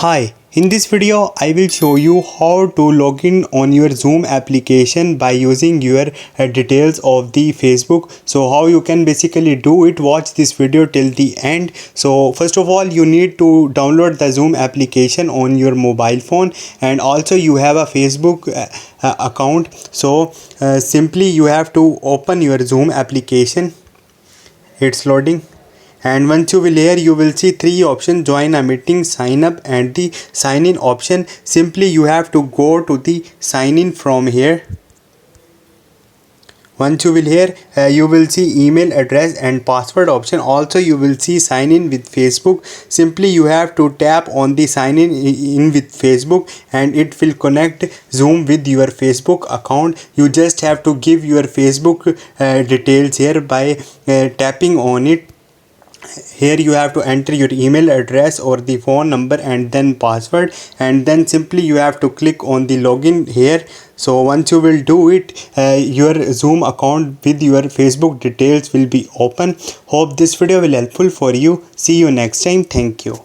Hi, in this video I will show you how to log in on your Zoom application by using your details of the Facebook. So how you can basically do it, watch this video till the end. So first of all, you need to download the Zoom application on your mobile phone, and also you have a Facebook account. So simply you have to open your Zoom application. It's loading. And once you will here, you will see three options: join a meeting, sign up, and the sign in option. Simply you have to go to the sign in from here. Once you will here, you will see email address and password option. Also you will see sign in with Facebook. Simply you have to tap on the sign in with Facebook, and it will connect Zoom with your Facebook account. You just have to give your Facebook details here by tapping on it. Here you have to enter your email address or the phone number and then password, and then simply you have to click on the login here. So once you will do it, your Zoom account with your Facebook details will be open. Hope this video will helpful for you. See you next time. Thank you.